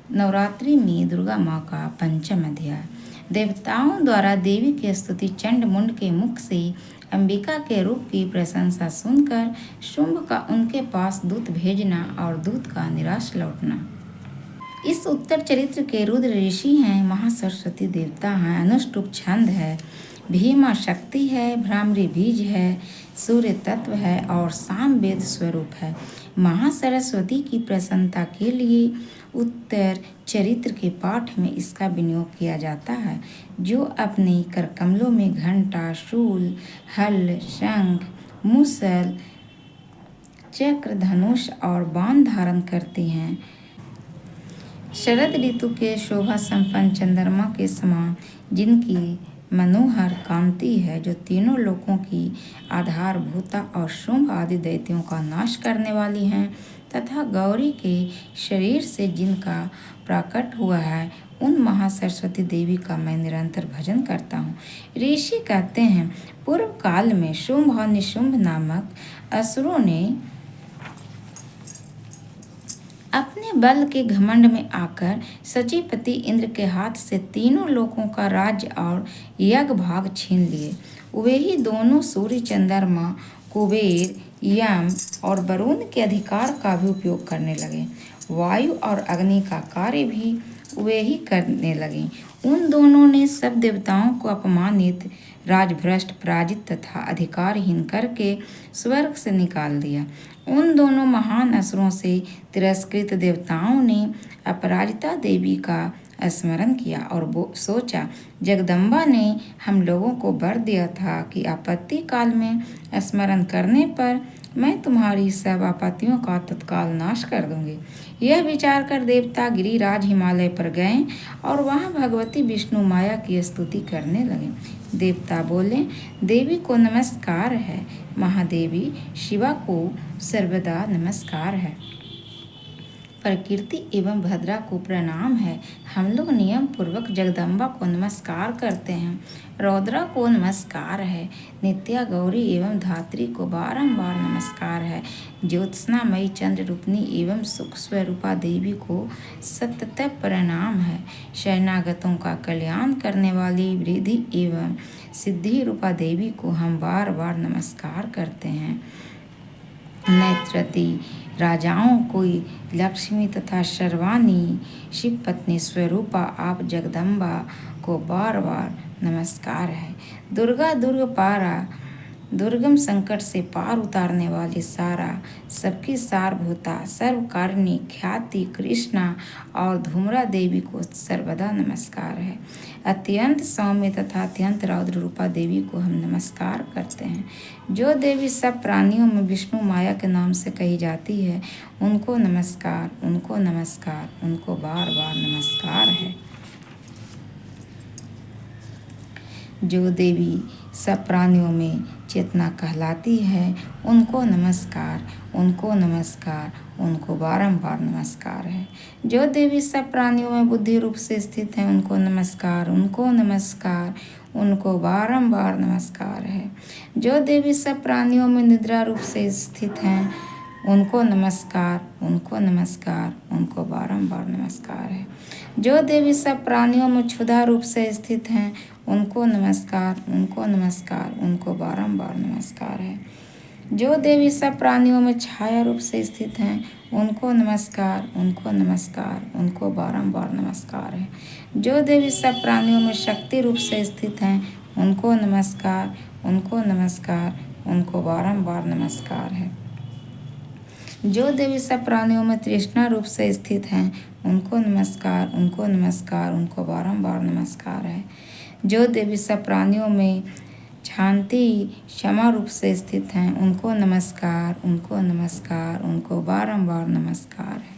नवरात्रि में दुर्गा माँ का पंचम अध्याय। देवताओं द्वारा देवी की स्तुति चंड मुंड के मुख से अंबिका के रूप की प्रशंसा सुनकर शुंभ का उनके पास दूत भेजना और दूत का निराश लौटना। इस उत्तर चरित्र के रुद्र ऋषि हैं, महासरस्वती देवता हैं, अनुष्टुप छंद है, भीमा शक्ति है, भ्रामरी बीज है, सूर्य तत्व है और साम वेद स्वरूप है। महासरस्वती की प्रसन्नता के लिए उत्तर चरित्र के पाठ में इसका विनियोग किया जाता है, जो अपने कर कमलों में घंटा, शूल, हल, शंख, मुसल, चक्र, धनुष और बाण धारण करते हैं। शरद ऋतु के शोभा संपन्न चंद्रमा के समान जिनकी मनोहर कांति है, जो तीनों लोकों की आधारभूता और शुंभ आदि दैत्यों का नाश करने वाली हैं, तथा गौरी के शरीर से जिनका प्राकट हुआ है, उन महासरस्वती देवी का मैं निरंतर भजन करता हूँ। ऋषि कहते हैं, पूर्व काल में शुंभ और निशुंभ नामक असुरों ने अपने बल के घमंड में आकर सचीपति इंद्र के हाथ से तीनों लोकों का राज्य और यज्ञ भाग छीन लिए। वे ही दोनों सूर्य, चंद्रमा, कुबेर, यम और वरुण के अधिकार का भी उपयोग करने लगे। वायु और अग्नि का कार्य भी वे ही करने लगे। उन दोनों ने सब देवताओं को अपमानित, राजभ्रष्ट, पराजित तथा अधिकारहीन करके स्वर्ग से निकाल दिया। उन दोनों महान असुरों से तिरस्कृत देवताओं ने अपराजिता देवी का स्मरण किया और वो सोचा, जगदम्बा ने हम लोगों को वर दिया था कि आपत्ति काल में स्मरण करने पर मैं तुम्हारी सब आपत्तियों का तत्काल नाश कर दूंगी। यह विचार कर देवता गिरिराज हिमालय पर गए और वहां भगवती विष्णु माया की स्तुति करने लगे। देवता बोले, देवी को नमस्कार है, महादेवी शिवा को सर्वदा नमस्कार है, प्रकृति एवं भद्रा को प्रणाम है। हम लोग नियम पूर्वक जगदम्बा को नमस्कार करते हैं, रौद्रा को नमस्कार है, नित्या, गौरी एवं धात्री को बारंबार नमस्कार है, ज्योत्सनामयी, चंद्र रूपिणी एवं सुख स्वरूपा देवी को सतत प्रणाम है, शरणागतों का कल्याण करने वाली वृद्धि एवं सिद्धि रूपा देवी को हम बार बार नमस्कार करते हैं। नेत्रवती राजाओं को लक्ष्मी तथा सर्वानी शिव पत्नी स्वरूपा आप जगदम्बा को बार बार नमस्कार है। दुर्गा दुर्ग पारा, दुर्गम संकट से पार उतारने वाली सारा, सबकी सारभूता, सर्वकारिणी, ख्याति कृष्णा और धूम्रा देवी को सर्वदा नमस्कार है। अत्यंत सौम्य तथा अत्यंत रौद्र रूपा देवी को हम नमस्कार करते हैं। जो देवी सब प्राणियों में विष्णु माया के नाम से कही जाती है, उनको नमस्कार, उनको नमस्कार, उनको बार बार नमस्कार है। जो देवी सब प्राणियों में चेतना कहलाती है, उनको नमस्कार, उनको नमस्कार, उनको बारंबार नमस्कार है। जो देवी सब प्राणियों में बुद्धि रूप से स्थित हैं, उनको नमस्कार, उनको नमस्कार, उनको बारंबार नमस्कार है। जो देवी सब प्राणियों में निद्रा रूप से स्थित हैं, उनको नमस्कार, उनको नमस्कार, उनको बारंबार नमस्कार है। जो देवी सब प्राणियों में क्षुधा रूप से स्थित हैं, उनको नमस्कार, उनको नमस्कार, उनको बारंबार नमस्कार है। जो देवी सब प्राणियों में छाया रूप से स्थित हैं, उनको नमस्कार, उनको नमस्कार, उनको बारंबार नमस्कार है। जो देवी सब प्राणियों में शक्ति रूप से स्थित हैं, उनको नमस्कार, उनको नमस्कार, उनको बारंबार नमस्कार है। जो देवी सब प्राणियों में तृष्णा रूप से स्थित हैं, उनको नमस्कार, उनको नमस्कार, उनको बारंबार नमस्कार है। जो देवी सब प्राणियों में शांति क्षमा रूप से स्थित हैं, उनको नमस्कार, उनको नमस्कार, उनको बारंबार नमस्कार है।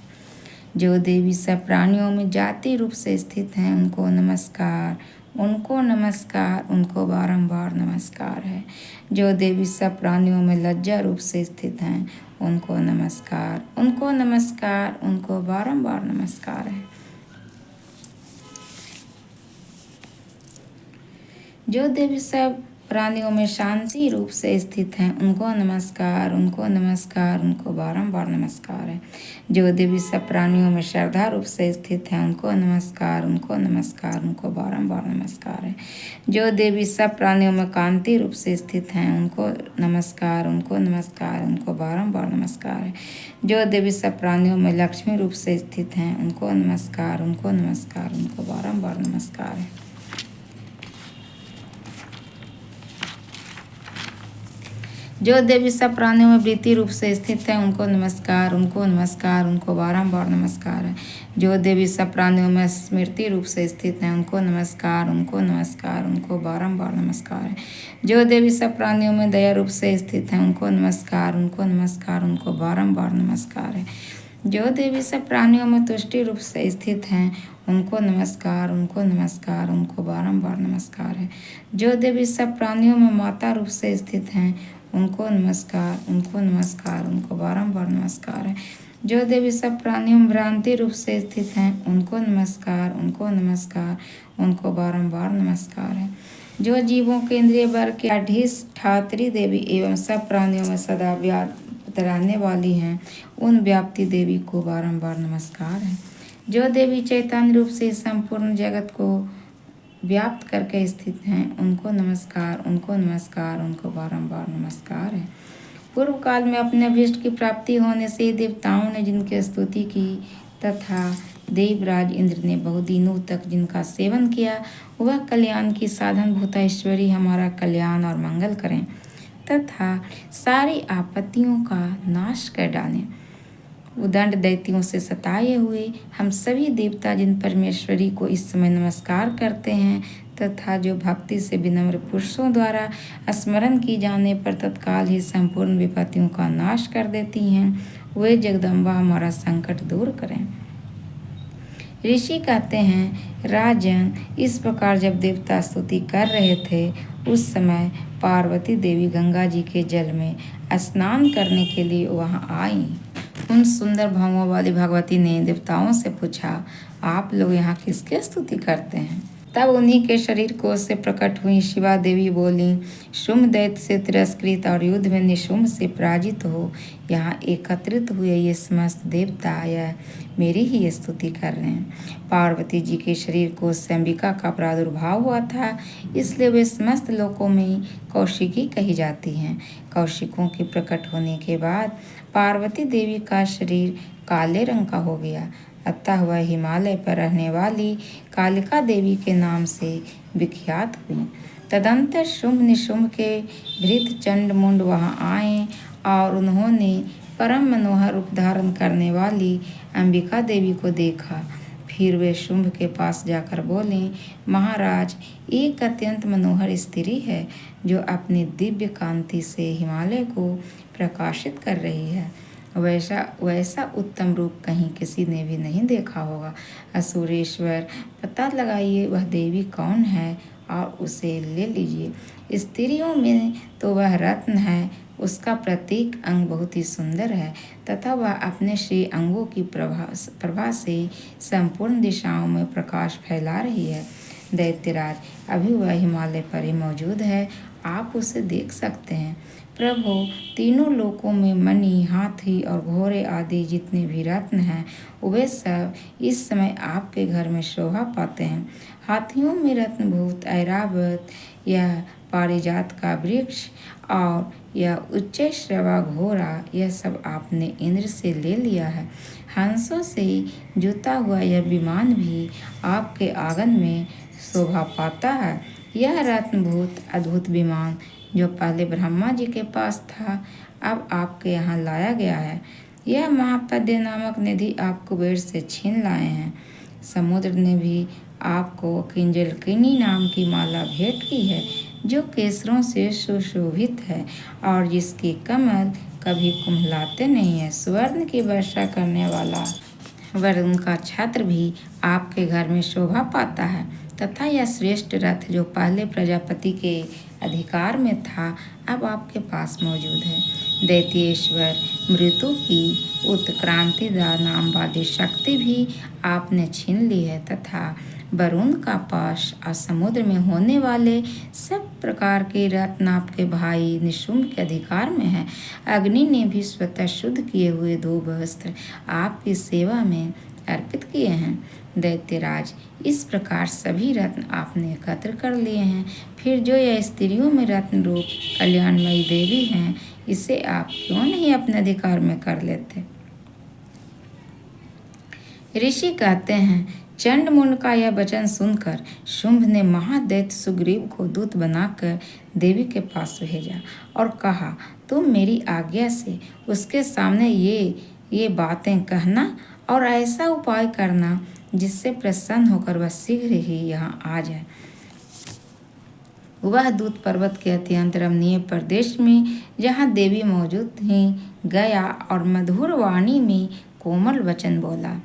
जो देवी सब प्राणियों में जाति रूप से स्थित हैं, उनको नमस्कार, उनको नमस्कार, उनको बारंबार नमस्कार है। जो देवी सब प्राणियों में लज्जा रूप से स्थित हैं, उनको नमस्कार, उनको नमस्कार, उनको बारंबार नमस्कार है। जो देवी सब प्राणियों में शांति रूप से स्थित हैं उनको नमस्कार, उनको नमस्कार, उनको बारंबार नमस्कार है। जो देवी सब प्राणियों में श्रद्धा रूप से स्थित हैं उनको नमस्कार, उनको नमस्कार, उनको बारंबार नमस्कार है। जो देवी सब प्राणियों में कांति रूप से स्थित हैं उनको नमस्कार, उनको नमस्कार, उनको बारंबार नमस्कार है। जो देवी सब प्राणियों में लक्ष्मी रूप से स्थित हैं उनको नमस्कार, उनको नमस्कार, उनको बारंबार नमस्कार है। जो देवी सब प्राणियों में वृत्ति रूप से स्थित है उनको नमस्कार, उनको नमस्कार, उनको बारंबार नमस्कार है। जो देवी सब प्राणियों में स्मृति रूप से स्थित है उनको नमस्कार, उनको नमस्कार, उनको बारंबार नमस्कार है। जो देवी सब प्राणियों में दया रूप से स्थित है उनको नमस्कार, उनको नमस्कार, उनको बारंबार नमस्कार है। जो देवी सब प्राणियों में तुष्टि रूप से स्थित हैं उनको नमस्कार, उनको नमस्कार, उनको बारंबार नमस्कार है। जो देवी सब प्राणियों में माता रूप से स्थित हैं उनको नमस्कार, उनको नमस्कार, उनको बारंबार नमस्कार है। जो देवी सब प्राणियों में भ्रांति रूप से स्थित हैं उनको नमस्कार, उनको नमस्कार, उनको बारंबार नमस्कार है। जो जीवों के इंद्रिय वर्ग की अधिष्ठात्री देवी एवं सब प्राणियों में सदा व्याप्त रहने वाली हैं उन व्याप्ति देवी को बारंबार नमस्कार है। जो देवी चैतन्य रूप से संपूर्ण जगत को व्याप्त करके स्थित हैं उनको नमस्कार, उनको नमस्कार, उनको बारंबार नमस्कार है। पूर्व काल में अपने अभीष्ट की प्राप्ति होने से देवताओं ने जिनकी स्तुति की तथा देवराज इंद्र ने बहुदिनों तक जिनका सेवन किया वह कल्याण की साधन भूता ईश्वरी हमारा कल्याण और मंगल करें तथा सारी आपत्तियों का नाश कर डालें। उदंड दैत्यों से सताए हुए हम सभी देवता जिन परमेश्वरी को इस समय नमस्कार करते हैं तथा जो भक्ति से विनम्र पुरुषों द्वारा स्मरण की जाने पर तत्काल ही संपूर्ण विपत्तियों का नाश कर देती हैं, वे जगदम्बा हमारा संकट दूर करें। ऋषि कहते हैं, राजन, इस प्रकार जब देवता स्तुति कर रहे थे उस समय पार्वती देवी गंगा जी के जल में स्नान करने के लिए वहां आईं। उन सुंदर भावों वाली भगवती ने देवताओं से पूछा, आप लोग यहाँ किसकी स्तुति करते हैं? तब उन्हीं के शरीर कोश से प्रकट हुई शिवा देवी बोली, शुम्भ दैत्य से तिरस्कृत और युद्ध में निशुम्भ से पराजित हो यहाँ एकत्रित हुए ये समस्त देवता या मेरी ही स्तुति कर रहे हैं। पार्वती जी के शरीर कोश से अंबिका का प्रादुर्भाव हुआ था, इसलिए वे समस्त लोकों में कौशिकी कही जाती हैं। कौशिकों के प्रकट होने के बाद पार्वती देवी का शरीर काले रंग का हो गया, अतः वह हिमालय पर रहने वाली कालिका देवी के नाम से विख्यात हुई। तदंतर शुंभ निशुंभ के भृत चंड मुंड वहाँ आए और उन्होंने परम मनोहर रूप धारण करने वाली अंबिका देवी को देखा। फिर वे शुंभ के पास जाकर बोले, महाराज, एक अत्यंत मनोहर स्त्री है जो अपनी दिव्य कांति से हिमालय को प्रकाशित कर रही है। वैसा उत्तम रूप कहीं किसी ने भी नहीं देखा होगा। असुरेश्वर, पता लगाइए वह देवी कौन है और उसे ले लीजिए। स्त्रियों में तो वह रत्न है, उसका प्रत्येक अंग बहुत ही सुंदर है तथा वह अपने श्री अंगों की प्रभा से संपूर्ण दिशाओं में प्रकाश फैला रही है। दैत्यराज, अभी वह हिमालय पर ही मौजूद है, आप उसे देख सकते हैं। प्रभु, तीनों लोकों में मणि, हाथी और घोड़े आदि जितने भी रत्न हैं वे सब इस समय आपके घर में शोभा पाते हैं। हाथियों में रत्नभूत ऐरावत, यह पारिजात का वृक्ष और यह उच्च श्रवा घोड़ा, यह सब आपने इंद्र से ले लिया है। हंसों से जुता हुआ यह विमान भी आपके आंगन में शोभा पाता है। यह रत्नभूत अद्भुत विमान जो पहले ब्रह्मा जी के पास था अब आपके यहाँ लाया गया है। यह महापद्य नामक निधि आप कुबेर से छीन लाए हैं। समुद्र ने भी आपको किंजलकिनी नाम की माला भेंट की है जो केसरों से सुशोभित है और जिसके कमल कभी कुम्हलाते नहीं है। स्वर्ण की वर्षा करने वाला वरुण का छत्र भी आपके घर में शोभा पाता है तथा यह श्रेष्ठ रथ जो पहले प्रजापति के अधिकार में था अब आपके पास मौजूद है। दैत्येश्वर मृत्यु की उत्क्रांतिदा नाम वाली शक्ति भी आपने छीन ली है तथा वरुण का पाश और समुद्र में होने वाले सब प्रकार के रत्न आपके भाई निशुम्भ के अधिकार में है। अग्नि ने भी स्वतः शुद्ध किए हुए 2 वस्त्र आपकी सेवा में अर्पित किए हैं। दैत्यराज, इस प्रकार सभी रत्न आपने एकत्र कर लिए हैं, फिर जो यह स्त्रियों में रत्न रूप कल्याणमयी देवी हैं, इसे आप क्यों नहीं अपने अधिकार में कर लेते? ऋषि कहते हैं, चंड मुंड का यह वचन सुनकर शुंभ ने महादैत्य सुग्रीव को दूत बनाकर देवी के पास भेजा और कहा, तुम मेरी आज्ञा से उसके सामने ये बातें कहना और ऐसा उपाय करना जिससे प्रसन्न होकर वह शीघ्र ही यहाँ आ जाए। वह दूत पर्वत के अत्यंत रमणीय प्रदेश में जहाँ देवी मौजूद थी गया और मधुर वाणी में कोमल वचन बोला।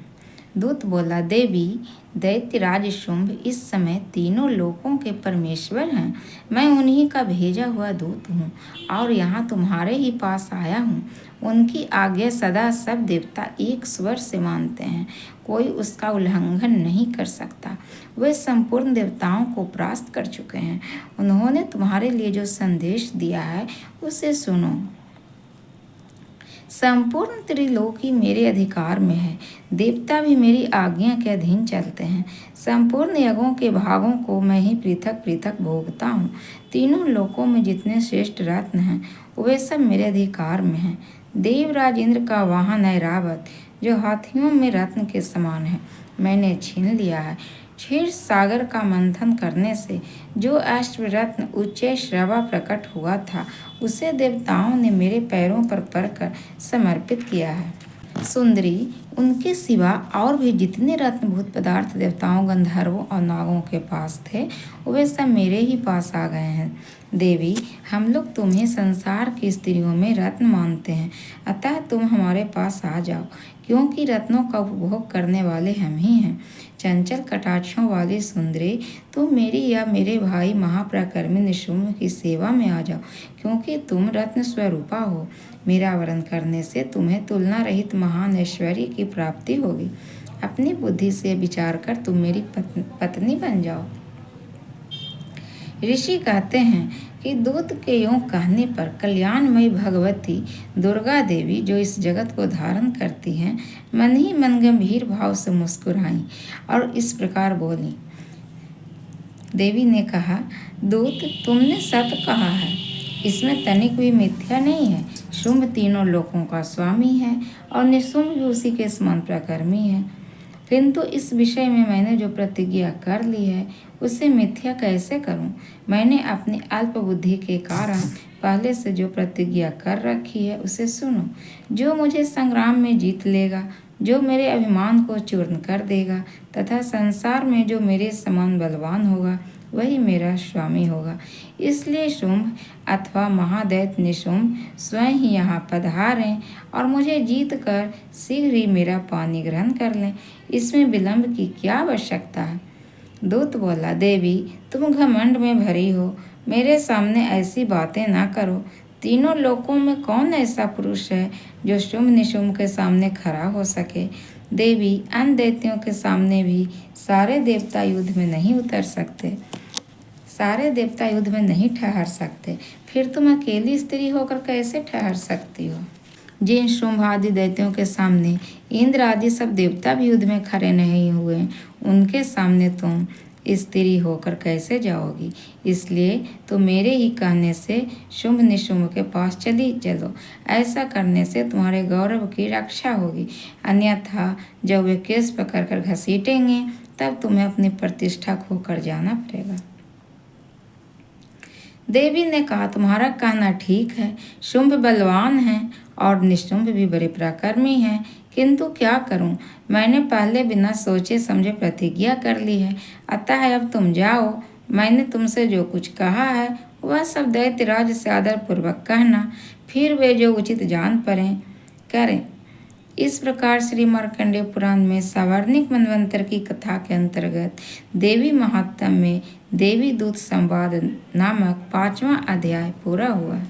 दूत बोला, देवी, दैत्यराज शुंभ इस समय तीनों लोकों के परमेश्वर हैं। मैं उन्हीं का भेजा हुआ दूत हूँ और यहाँ तुम्हारे ही पास आया हूँ। उनकी आज्ञा सदा सब देवता एक स्वर से मानते हैं, कोई उसका उल्लंघन नहीं कर सकता। वे संपूर्ण देवताओं को परास्त कर चुके हैं। उन्होंने तुम्हारे लिए जो संदेश दिया है उसे सुनो। संपूर्ण त्रिलोकी मेरे अधिकार में है, देवता भी मेरी आज्ञा के अधीन चलते हैं। संपूर्ण यज्ञों के भागों को मैं ही पृथक पृथक भोगता हूँ। तीनों लोकों में जितने श्रेष्ठ रत्न हैं वे सब मेरे अधिकार में हैं। देवराज इंद्र का वाहन ऐरावत, जो हाथियों में रत्न के समान है, मैंने छीन लिया है। क्षीर सागर का मंथन करने से जो अष्टरत्न उच्च श्रवा प्रकट हुआ था, उसे देवताओं ने मेरे पैरों पर पड़कर समर्पित किया है। सुंदरी, उनके सिवा और भी जितने रत्नभूत पदार्थ देवताओं, गंधर्वों और नागों के पास थे, वे सब मेरे ही पास आ गए हैं। देवी, हम लोग तुम्हें संसार की स्त्रियों में रत्न मानते हैं, अतः तुम हमारे पास आ जाओ, क्योंकि रत्नों का उपभोग करने वाले हम ही हैं। चंचल कटाक्षों वाली सुंदरी, तुम मेरी या मेरे भाई महापराक्रमी निशुम्भ की सेवा में आ जाओ, क्योंकि तुम रत्न स्वरूपा हो। मेरा वरण करने से तुम्हें तुलना रहित महान ऐश्वर्य की प्राप्ति होगी। अपनी बुद्धि से विचार कर तुम मेरी पत्नी बन जाओ। ऋषि कहते हैं कि दूत के यूं कहने पर कल्याणमयी भगवती दुर्गा देवी, जो इस जगत को धारण करती हैं, मन ही मन गंभीर भाव से मुस्कुराई और इस प्रकार बोली। देवी ने कहा, दूत, तुमने सत्य कहा है, इसमें तनिक भी मिथ्या नहीं है। शुंभ तीनों लोकों का स्वामी है और निशुंभ भी उसी के समान प्रकर्मी है, किंतु इस विषय में मैंने जो प्रतिज्ञा कर ली है उसे मिथ्या कैसे करूं? मैंने अपनी अल्प बुद्धि के कारण पहले से जो प्रतिज्ञा कर रखी है उसे सुनो। जो मुझे संग्राम में जीत लेगा, जो मेरे अभिमान को चूर्ण कर देगा तथा संसार में जो मेरे समान बलवान होगा, वही मेरा स्वामी होगा। इसलिए शुंभ अथवा महादैत्य निशुंभ स्वयं ही यहाँ पधारें और मुझे जीत कर शीघ्र ही मेरा पानी ग्रहण कर लें। इसमें विलंब की क्या आवश्यकता है? दूत बोला, देवी, तुम घमंड में भरी हो, मेरे सामने ऐसी बातें ना करो। तीनों लोकों में कौन ऐसा पुरुष है जो शुंभ निशुंभ के सामने खड़ा हो सके? देवी, अन्य दैत्यों के सामने भी सारे देवता युद्ध में नहीं उतर सकते, सारे देवता युद्ध में नहीं ठहर सकते, फिर तुम अकेली स्त्री होकर कैसे ठहर सकती हो? जिन शुंभ आदि दैत्यों के सामने इंद्र आदि सब देवता भी युद्ध में खड़े नहीं हुए, उनके सामने तुम स्त्री होकर कैसे जाओगी? इसलिए तो मेरे ही कहने से शुंभ निशुंभ के पास चली चलो। ऐसा करने से तुम्हारे गौरव की रक्षा होगी, अन्यथा जब वे केस पकड़कर घसीटेंगे तब तुम्हें अपनी प्रतिष्ठा खोकर जाना पड़ेगा। देवी ने कहा, तुम्हारा कहना ठीक है, शुंभ बलवान है और निशुंभ भी बड़े पराक्रमी हैं, किंतु क्या करूं? मैंने पहले बिना सोचे समझे प्रतिज्ञा कर ली है, अतः अब तुम जाओ। मैंने तुमसे जो कुछ कहा है वह सब दैत्यराज से आदरपूर्वक कहना, फिर वे जो उचित जान पड़े करें। इस प्रकार श्री मार्कंडेय पुराण में सावर्णिक मनवंतर की कथा के अंतर्गत देवी महात्म्य में देवी दूत संवाद नामक 5वां अध्याय पूरा हुआ।